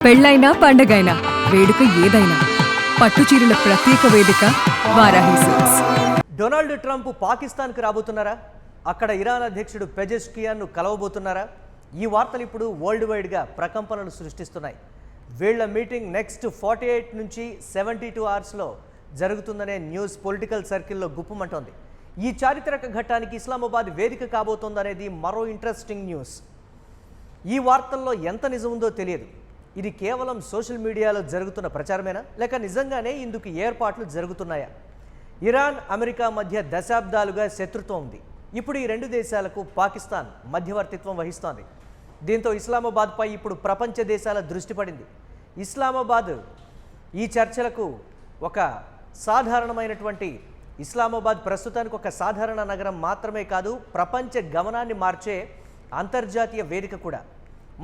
పెళ్ళైనా పండగైనా వేడుక ఏదైనా పట్టుచీరల ప్రత్యేక వేదిక వారాహి సిల్క్స్. డొనాల్డ్ ట్రంప్ పాకిస్తాన్కు రాబోతున్నారా? అక్కడ ఇరాన్ అధ్యక్షుడు పెజెష్కియాన్ను కలవబోతున్నారా? ఈ వార్తలు ఇప్పుడు వరల్డ్ వైడ్గా ప్రకంపనలు సృష్టిస్తున్నాయి. వీళ్ల మీటింగ్ నెక్స్ట్ 48 నుంచి 72 అవర్స్లో జరుగుతుందనే న్యూస్ పొలిటికల్ సర్కిల్లో గుప్పమంటోంది. ఈ చారిత్రక ఘట్టానికి ఇస్లామాబాద్ వేదిక కాబోతోందనేది మరో ఇంట్రెస్టింగ్ న్యూస్. ఈ వార్తల్లో ఎంత నిజం ఉందో తెలియదు. ఇది కేవలం సోషల్ మీడియాలో జరుగుతున్న ప్రచారమేనా, లేక నిజంగానే ఇందుకు ఏర్పాట్లు జరుగుతున్నాయా? ఇరాన్ అమెరికా మధ్య దశాబ్దాలుగా శత్రుత్వం ఉంది. ఇప్పుడు ఈ రెండు దేశాలకు పాకిస్తాన్ మధ్యవర్తిత్వం వహిస్తోంది. దీంతో ఇస్లామాబాద్పై ఇప్పుడు ప్రపంచ దేశాల దృష్టి పడింది. ఇస్లామాబాద్ ఈ చర్చలకు ఒక సాధారణమైనటువంటి ఇస్లామాబాద్ ప్రస్తుతానికి ఒక సాధారణ నగరం మాత్రమే కాదు, ప్రపంచ గమనాన్ని మార్చే అంతర్జాతీయ వేదిక కూడా.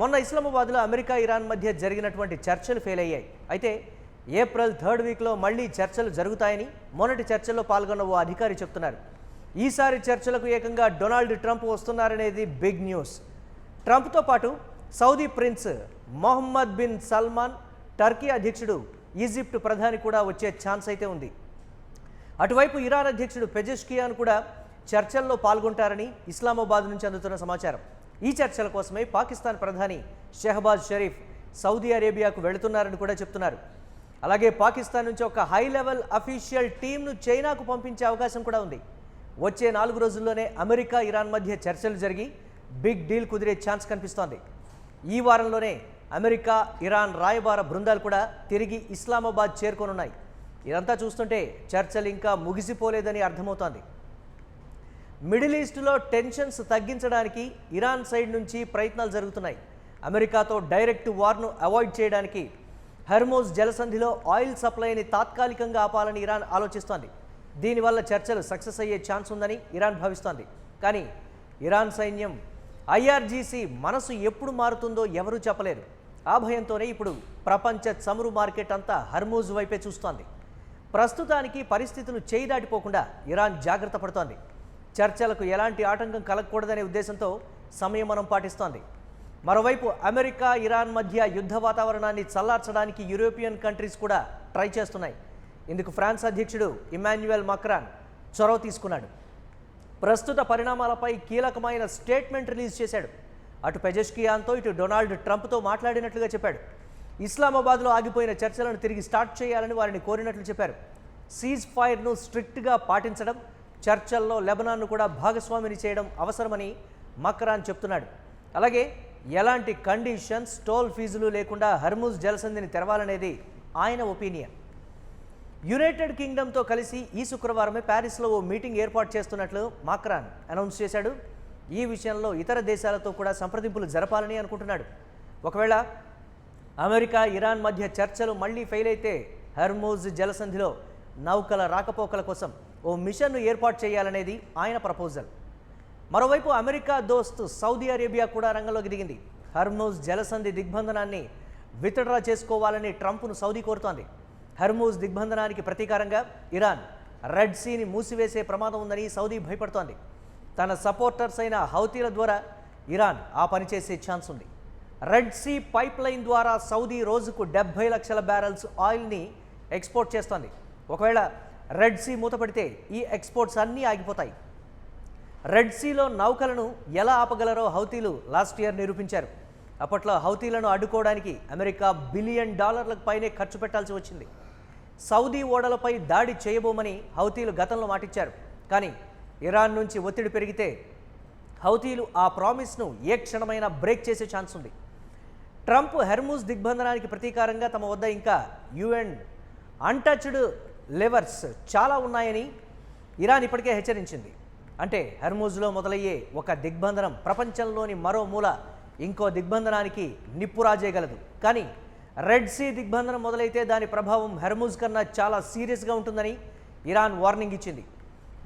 మొన్న ఇస్లామాబాద్లో అమెరికా ఇరాన్ మధ్య జరిగినటువంటి చర్చలు ఫెయిల్ అయ్యాయి. అయితే ఏప్రిల్ 3rd వీక్లో మళ్ళీ చర్చలు జరుగుతాయని మొన్నటి చర్చల్లో పాల్గొన్న ఓ అధికారి చెప్తున్నారు. ఈసారి చర్చలకు ఏకంగా డొనాల్డ్ ట్రంప్ వస్తున్నారనేది బిగ్ న్యూస్. ట్రంప్తో పాటు Saudi prince Mohammed bin Salman, Turkey అధ్యక్షుడు, ఈజిప్ట్ ప్రధాని కూడా వచ్చే ఛాన్స్ అయితే ఉంది. అటువైపు ఇరాన్ అధ్యక్షుడు పెజెష్కియాన్ కూడా చర్చల్లో పాల్గొంటారని ఇస్లామాబాద్ నుంచి అందుతున్న సమాచారం. ఈ చర్చల కోసమే పాకిస్తాన్ ప్రధాని షెహబాజ్ షరీఫ్ సౌదీ అరేబియాకు వెళుతున్నారని కూడా చెప్తున్నారు. అలాగే పాకిస్తాన్ నుంచి ఒక హై లెవెల్ అఫీషియల్ టీంను చైనాకు పంపించే అవకాశం కూడా ఉంది. వచ్చే 4 రోజుల్లోనే అమెరికా ఇరాన్ మధ్య చర్చలు జరిగి బిగ్ డీల్ కుదిరే ఛాన్స్ కనిపిస్తోంది. ఈ వారంలోనే అమెరికా ఇరాన్ రాయబార బృందాలు కూడా తిరిగి ఇస్లామాబాద్ చేరుకోనున్నాయి. ఇదంతా చూస్తుంటే చర్చలు ఇంకా ముగిసిపోలేదని అర్థమవుతోంది. మిడిల్ ఈస్ట్లో టెన్షన్స్ తగ్గించడానికి ఇరాన్ సైడ్ నుంచి ప్రయత్నాలు జరుగుతున్నాయి. అమెరికాతో డైరెక్ట్ వార్ను అవాయిడ్ చేయడానికి హర్మోజ్ జలసంధిలో ఆయిల్ సప్లైని తాత్కాలికంగా ఆపాలని ఇరాన్ ఆలోచిస్తోంది. దీనివల్ల చర్చలు సక్సెస్ అయ్యే ఛాన్స్ ఉందని ఇరాన్ భావిస్తోంది. కానీ ఇరాన్ సైన్యం ఐఆర్జీసీ మనసు ఎప్పుడు మారుతుందో ఎవరూ చెప్పలేరు. ఆ భయంతోనే ఇప్పుడు ప్రపంచ చమురు మార్కెట్ అంతా హర్మోజ్ వైపే చూస్తోంది. ప్రస్తుతానికి పరిస్థితులు చేయి దాటిపోకుండా ఇరాన్ జాగ్రత్త పడుతోంది. చర్చలకు ఎలాంటి ఆటంకం కలగకూడదనే ఉద్దేశంతో సంయమనం పాటిస్తోంది. మరోవైపు అమెరికా ఇరాన్ మధ్య యుద్ధ వాతావరణాన్ని చల్లార్చడానికి యూరోపియన్ కంట్రీస్ కూడా ట్రై చేస్తున్నాయి. ఇందుకు ఫ్రాన్స్ అధ్యక్షుడు ఇమాన్యుయల్ మాక్రాన్ చొరవ తీసుకున్నాడు. ప్రస్తుత పరిణామాలపై కీలకమైన స్టేట్మెంట్ రిలీజ్ చేశాడు. అటు పెజెష్కియాన్తో ఇటు డొనాల్డ్ ట్రంప్తో మాట్లాడినట్లుగా చెప్పాడు. ఇస్లామాబాద్లో ఆగిపోయిన చర్చలను తిరిగి స్టార్ట్ చేయాలని వారిని కోరినట్లు చెప్పారు. సీజ్ ఫైర్ను స్ట్రిక్ట్గా పాటించడం, చర్చల్లో లెబనాన్ను కూడా భాగస్వామిని చేయడం అవసరమని మక్రాన్ చెప్తున్నాడు. అలాగే ఎలాంటి కండిషన్స్, టోల్ ఫీజులు లేకుండా హర్మూజ్ జలసంధిని తెరవాలనేది ఆయన ఒపీనియన్. యునైటెడ్ కింగ్డమ్తో కలిసి ఈ శుక్రవారమే ప్యారిస్లో ఓ మీటింగ్ ఏర్పాటు చేస్తున్నట్లు మక్రాన్ అనౌన్స్ చేశాడు. ఈ విషయంలో ఇతర దేశాలతో కూడా సంప్రదింపులు జరపాలని అనుకుంటున్నాడు. ఒకవేళ అమెరికా ఇరాన్ మధ్య చర్చలు మళ్లీ ఫెయిల్ అయితే హర్మూజ్ జలసంధిలో నౌకల రాకపోకల కోసం ఓ మిషన్ను ఏర్పాటు చేయాలనేది ఆయన ప్రపోజల్. మరోవైపు అమెరికా దోస్తు సౌదీ అరేబియా కూడా రంగంలోకి దిగింది. హర్మూజ్ జలసంధి దిగ్బంధనాన్ని విత్డ్రా చేసుకోవాలని ట్రంప్ను సౌదీ కోరుతోంది. హర్మూజ్ దిగ్బంధనానికి ప్రతీకారంగా ఇరాన్ రెడ్ సీని మూసివేసే ప్రమాదం ఉందని సౌదీ భయపడుతోంది. తన సపోర్టర్స్ అయిన హౌతీల ద్వారా ఇరాన్ ఆ పని చేసే ఛాన్స్ ఉంది. రెడ్ సీ పైప్ లైన్ ద్వారా సౌదీ రోజుకు 70 లక్షల బ్యారెల్స్ ఆయిల్ని ఎక్స్పోర్ట్ చేస్తోంది. ఒకవేళ రెడ్ సీ మూతపడితే ఈ ఎక్స్పోర్ట్స్ అన్నీ ఆగిపోతాయి. రెడ్ సీలో నౌకలను ఎలా ఆపగలరో హౌతీలు లాస్ట్ ఇయర్ నిరూపించారు. అప్పట్లో హౌతీలను అడ్డుకోవడానికి అమెరికా $1 బిలియన్ పైనే ఖర్చు పెట్టాల్సి వచ్చింది. సౌదీ ఓడలపై దాడి చేయబోమని హౌతీలు గతంలో మాటిచ్చారు. కానీ ఇరాన్ నుంచి ఒత్తిడి పెరిగితే హౌతీలు ఆ ప్రామిస్ను ఏ క్షణమైనా బ్రేక్ చేసే ఛాన్స్ ఉంది. ట్రంప్ హర్మూజ్ దిగ్బంధనానికి ప్రతీకారంగా తమ వద్ద ఇంకా యుఎన్ అన్టచ్డ్ లెవర్స్ చాలా ఉన్నాయని ఇరాన్ ఇప్పటికే హెచ్చరించింది. అంటే హర్మూజ్లో మొదలయ్యే ఒక దిగ్బంధనం ప్రపంచంలోని మరో మూల ఇంకో దిగ్బంధనానికి నిప్పురాజేయగలదు. కానీ రెడ్ సీ దిగ్బంధనం మొదలైతే దాని ప్రభావం హర్మూజ్ కన్నా చాలా సీరియస్గా ఉంటుందని ఇరాన్ వార్నింగ్ ఇచ్చింది.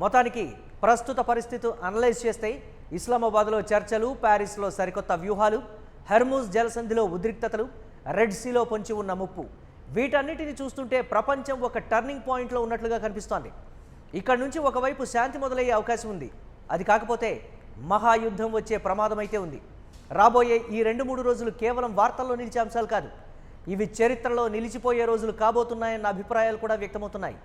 మొత్తానికి ప్రస్తుత పరిస్థితి అనలైజ్ చేస్తే ఇస్లామాబాద్లో చర్చలు, ప్యారిస్లో సరికొత్త వ్యూహాలు, హర్మూజ్ జలసంధిలో ఉద్రిక్తతలు, రెడ్ సీలో పొంచి ఉన్న ముప్పు, వీటన్నిటిని చూస్తుంటే ప్రపంచం ఒక టర్నింగ్ పాయింట్లో ఉన్నట్లుగా కనిపిస్తోంది. ఇక్కడ నుంచి ఒకవైపు శాంతి మొదలయ్యే అవకాశం ఉంది. అది కాకపోతే మహాయుద్ధం వచ్చే ప్రమాదం అయితే ఉంది. రాబోయే ఈ 2-3 రోజులు కేవలం వార్తల్లో నిలిచే అంశాలు కాదు, ఇవి చరిత్రలో నిలిచిపోయే రోజులు కాబోతున్నాయన్న అభిప్రాయాలు కూడా వ్యక్తమవుతున్నాయి.